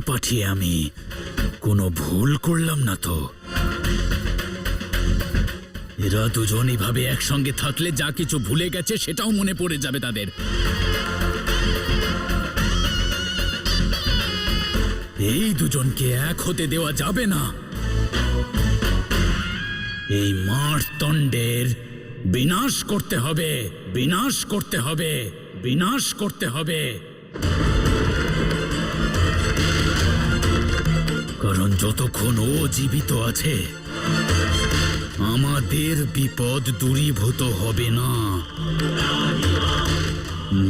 পাঠিয়ে আমি কোনো ভুল করলাম না তো? এরা দুজন এভাবে একসঙ্গে থাকলে যা কিছু ভুলে গেছে সেটাও মনে পড়ে যাবে তাদের। এই দুজনকে এক হতে দেওয়া যাবে না। এই মারতণ্ডের বিনাশ করতে হবে, বিনাশ করতে হবে, বিনাশ করতে হবে। কারণ যতক্ষণ ও জীবিত আছে আমাদের বিপদ দূরীভূত হবে না।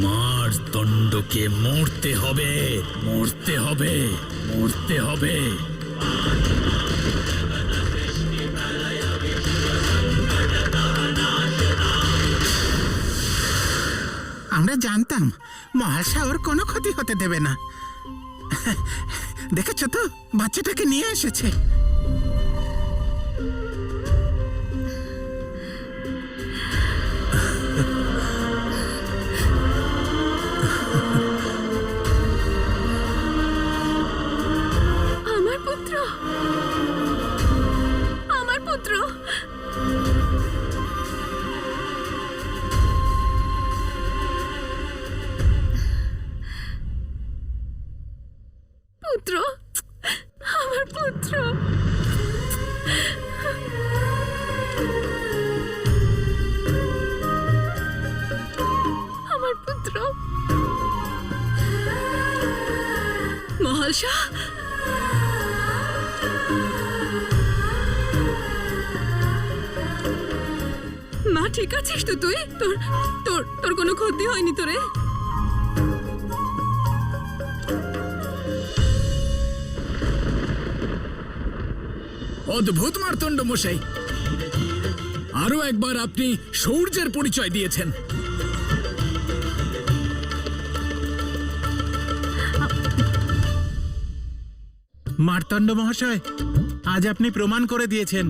মারতণ্ডকে মরতে হবে, মরতে হবে, মরতে হবে। আমরা জানতাম মহাশয় ওর কোনো ক্ষতি হতে দেবে না। দেখেছ তো বাচ্চাটাকে নিয়ে এসেছে। আমার পুত্র, আমার পুত্র। পুত্র, আমার পুত্র। আমার পুত্র। মহালসা, মা ঠিক আছিস তো তুই? তোর তোর তোর কোনো ক্ষতি হয়নি তোরে? অদ্ভুত মারতণ্ড মশাই, আরো একবার আপনি শৌর্যের পরিচয় দিয়েছেন। মার্তণ্ড মহাশয়, আজ আপনি প্রমাণ করে দিয়েছেন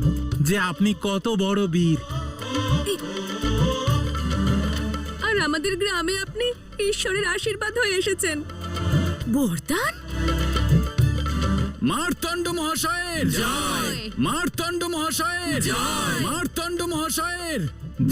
যে আপনি কত বড় বীর। আর আমাদের গ্রামে আপনি ঈশ্বরের আশীর্বাদ হয়ে এসেছেন। বরদান? মারতণ্ড মহাশয়ের জয়! মারতণ্ড মহাশয়ের জয়! মারতণ্ড মহাশয়ের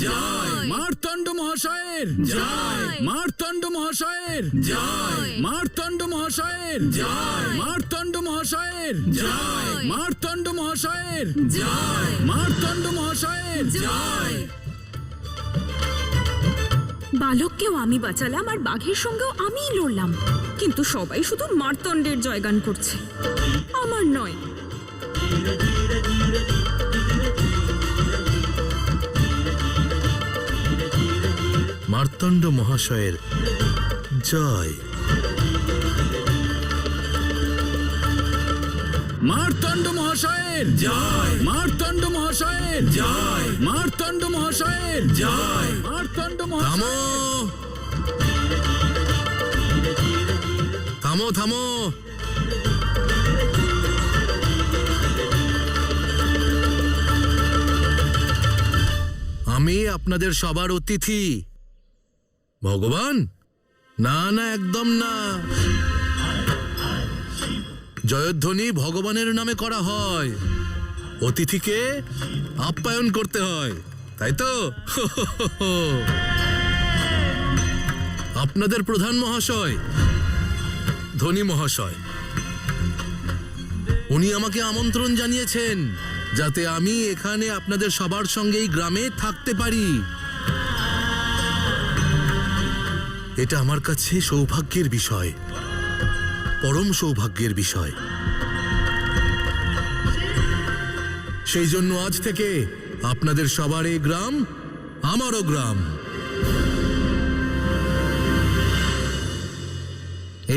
জয়! মারতণ্ড মহাশয়ের জয়! মারতণ্ড মহাশয়ের জয়! মারতণ্ড মহাশয়ের জয়! মারতণ্ড মহাশয়ের জয়! মারতণ্ড মহাশয়ের জয়! মারতণ্ড মহাশয়ের জয়! বালককেও আমি বাঁচালাম আর বাঘের সঙ্গেও আমিই লড়লাম, কিন্তু সবাই শুধু মারতণ্ডের জয়গান করছে, আমার নয়। মার্তণ্ড মহাশয়ের জয়! মারতণ্ড মহাশয়ের জয়! মারতণ্ড মহাশয়ের জয়! মারতণ্ড মহাশয়ের জয়! মারতণ্ড থামো, থামো, থামো। আমি আপনাদের সবার অতিথি। ভগবান? না না, একদম না। জয়ধ্বনি ভগবানের নামে করা হয়, অতিথিকে আপ্যায়ন করতে হয়, তাই তো? আপনাদের প্রধান মহাশয় ধনী মহাশয়, উনি আমাকে আমন্ত্রণ জানিয়েছেন যাতে আমি এখানে আপনাদের সবার সঙ্গে এই গ্রামে থাকতে পারি। এটা আমার কাছে সৌভাগ্যের বিষয়, পরম সৌভাগ্যের বিষয়। সেই জন্য আজ থেকে আপনাদের সবার এই গ্রাম আমারও গ্রাম।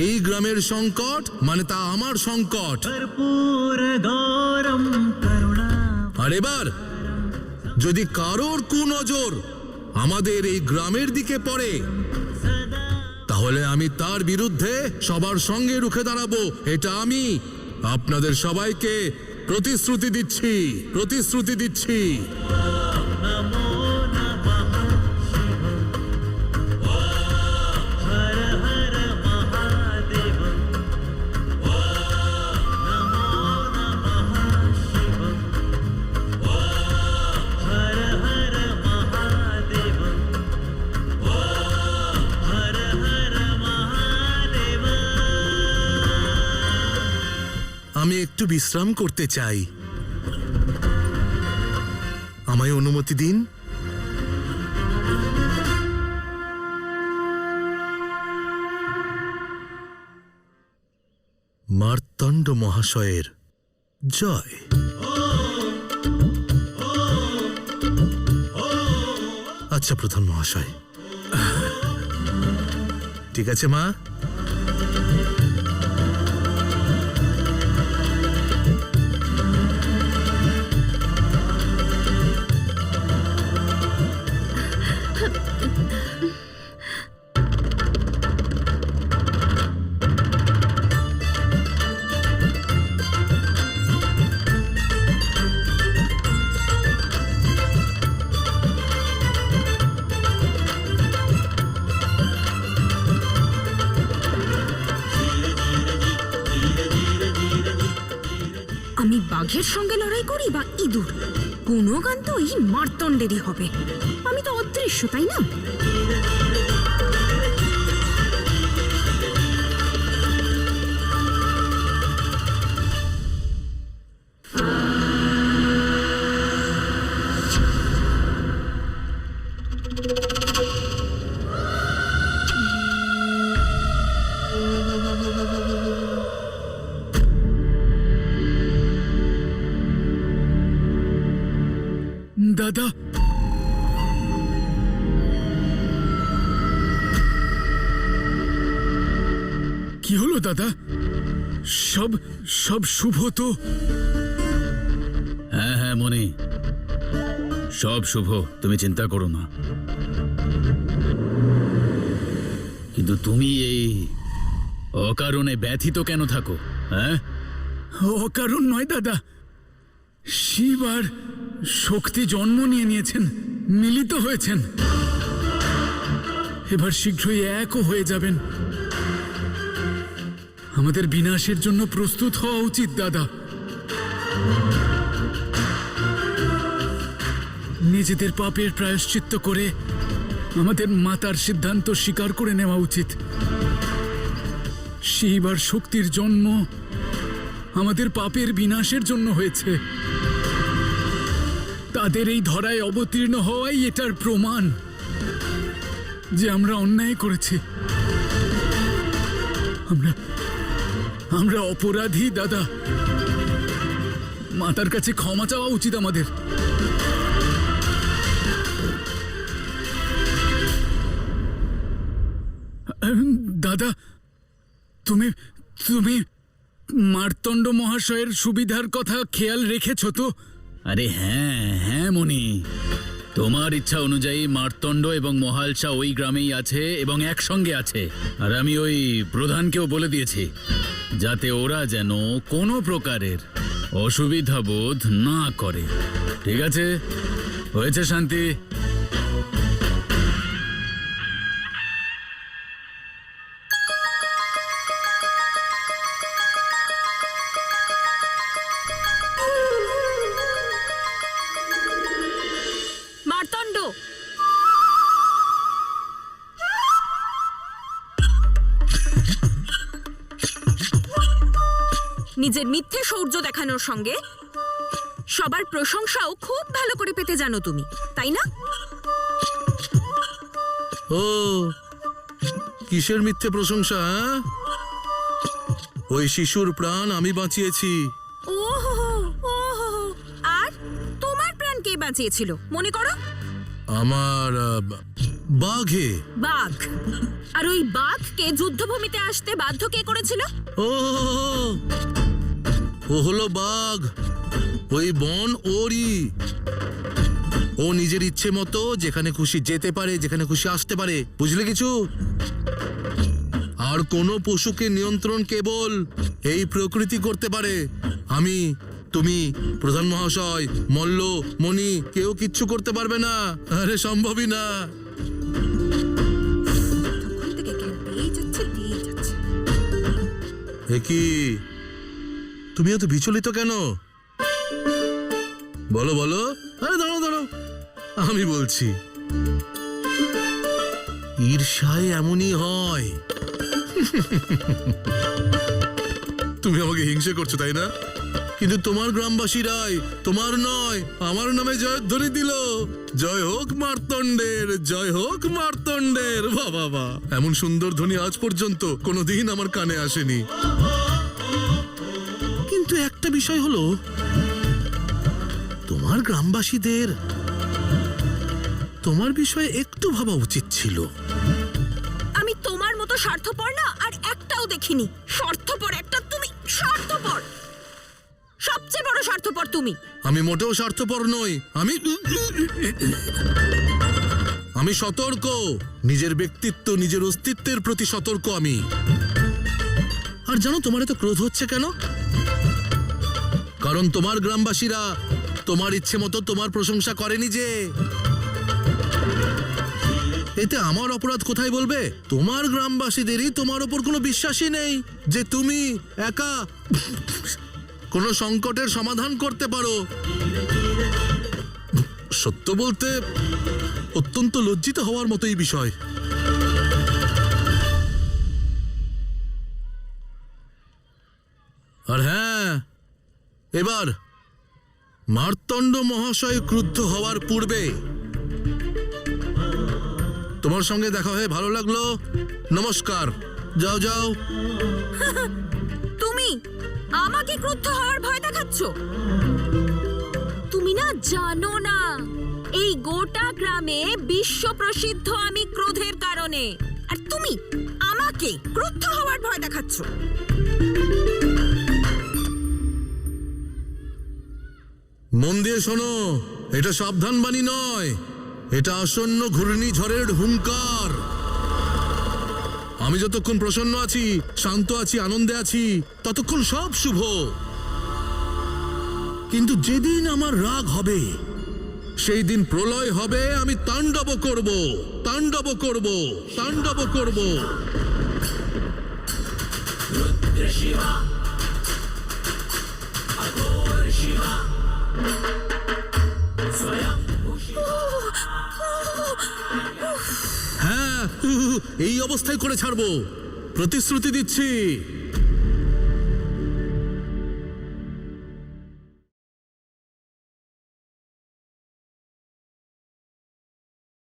এই গ্রামের সংকট মানে তা আমার সংকট। আর এবার যদি কারোর কুনজর আমাদের এই গ্রামের দিকে পড়ে তাহলে আমি তার বিরুদ্ধে সবার সঙ্গে রুখে দাঁড়াবো। এটা আমি আপনাদের সবাইকে প্রতিশ্রুতি দিচ্ছি, প্রতিশ্রুতি দিচ্ছি। একটু বিশ্রাম করতে চাই। আমায় অনুমতি দিন। মার্তণ্ড মহাশয়ের জয়। আচ্ছা প্রধান মহাশয়, ঠিক আছে মা। আমি বাঘের সঙ্গে লড়াই করি বা ইঁদুর, কোনো গান তো এই মার্তণ্ডেরই হবে। আমি তো অদৃশ্য, তাই না? দাদা, কি হলো দাদা? সব সব শুভ তো? হ্যাঁ হ্যাঁ মনি, সব শুভ, তুমি চিন্তা করো না। কিন্তু তুমি এই অকারণে ব্যথিত কেন থাকো? হ্যাঁ, অকারণ নয় দাদা, শিব আর শক্তি জন্ম নিয়েছেন, মিলিত হয়েছেন। এবার শীঘ্রই একও হয়ে যাবেন। আমাদের বিনাশের জন্য প্রস্তুত হওয়া উচিত দাদা। নিজেদের পাপের প্রায়শ্চিত্ত করে আমাদের মাতার সিদ্ধান্ত স্বীকার করে নেওয়া উচিত। শিব আর শক্তির জন্ম আমাদের পাপের বিনাশের জন্য হয়েছে। তাদের এই ধরায় অবতীর্ণ হওয়াই এটার প্রমাণ যে আমরা অন্যায় করেছি। আমরা অপরাধী দাদা। মাতার কাছে ক্ষমা চাওয়া উচিত আমাদের। দাদা, তুমি তুমি মার্তণ্ড মহাশয়ের সুবিধার কথা খেয়াল রেখেছ তো? আরে হ্যাঁ হ্যাঁ মনি, তোমার ইচ্ছা অনুযায়ী মার্তণ্ড এবং মহালসা ওই গ্রামেই আছে এবং একসঙ্গে আছে। আর আমি ওই প্রধানকেও বলে দিয়েছি যাতে ওরা যেন কোনো প্রকারের অসুবিধা বোধ না করে। ঠিক আছে, হয়েছে শান্তি? মার্তণ্ড, নিজের মিথ্যে শৌর্য দেখানোর সঙ্গে সবার প্রশংসাও খুব ভালো করে পেতে জানো তুমি, তাই না? ও, কিসের মিথ্যে প্রশংসা? হ্যাঁ? ওই শিশুর প্রাণ আমি বাঁচিয়েছি। ওহো ওহো, আর তোমার প্রাণ কে বাঁচিয়েছিল মনে করো? আমার বাঘে। বাঘ? আর ওই বাঘকে যুদ্ধভূমিতে আসতে বাধ্য কে করেছিল? ও হলো বাঘ। ওই বন ওরই। ও নিজের ইচ্ছে মতো যেখানে খুশি যেতে পারে, যেখানে খুশি আসতে পারে। বুঝলে কিছু? আর কোনো পশুকে নিয়ন্ত্রণ কেবল এই প্রকৃতি করতে পারে। আমি, তুমি, প্রধান মহাশয়, মল্ল, মণি কেউ কিচ্ছু করতে পারবে না। আরে সম্ভবই না। এ কি, তুমি এত বিচলিত কেন? বলো বলো। আরে দাঁড়াও দাঁড়াও, আমি বলছি। ঈর্ষায় এমনই হয়। তুমি আমাকে হিংসে করছো তাই না? কিন্তু তোমার গ্রামবাসীরাই তোমার নয় আমার নামে জয়ধ্বনি দিল। জয় হোক মার্তণ্ডের, জয় হোক মার্তণ্ডের। বাবা বা, এমন সুন্দর ধ্বনি আজ পর্যন্ত কোনোদিন আমার কানে আসেনি। কিন্তু একটা বিষয় হলো, তোমার গ্রামবাসীদের তোমার বিষয়ে একটু ভাবা উচিত ছিল। আমি তোমার মতো স্বার্থপর না আর একটাও দেখিনি। স্বার্থপর একটা তুমি, স্বার্থপর, সবচেয়ে বড় স্বার্থপর তুমি। আমি মোটেও স্বার্থপর নই। আমি সতর্ক, নিজের ব্যক্তিত্ব নিজের অস্তিত্বের প্রতি সতর্ক আমি। আর জানো তোমার এত ক্রোধ হচ্ছে কেন? কারণ তোমার গ্রামবাসীরা তোমার ইচ্ছে মতো তোমার প্রশংসা করেনি যে। এতে আমার অপরাধ কোথায় বলবে? তোমার গ্রামবাসীদেরই তোমার ওপর কোনো বিশ্বাসই নেই যে তুমি একা কোনো সংকটের সমাধান করতে পারো। সত্য বলতে অত্যন্ত লজ্জিত হওয়ার মতোই বিষয়। আর হ্যাঁ, এবার মার্তণ্ড মহাশয় ক্রুদ্ধ হওয়ার পূর্বে তোমার সঙ্গে দেখা হয়ে ভালো লাগলো। নমস্কার, যাও যাও। তুমি আমাকে ক্রুদ্ধ হওয়ার ভয় দেখাচ্ছ? তুমি না জানো না, এই গোটা গ্রামে বিশ্ব প্রসিদ্ধ আমি ক্রোধের কারণে, আর তুমি আমাকে ক্রুদ্ধ হওয়ার ভয় দেখাচ্ছ। মন দিয়ে শোনো, এটা সাবধান বাণী নয়, এটা আসন্ন ঘূর্ণিঝড়ের হুঙ্কার। আমি যতক্ষণ প্রসন্ন আছি, শান্ত আছি, আনন্দে আছি, ততক্ষণ সব শুভ। কিন্তু যেদিন আমার রাগ হবে, সেই দিন প্রলয় হবে। আমি তাণ্ডব করব, তাণ্ডব করব, তাণ্ডব করব। হ্যাঁ, এই অবস্থায় করে ছাড়বো, প্রতিশ্রুতি দিচ্ছি।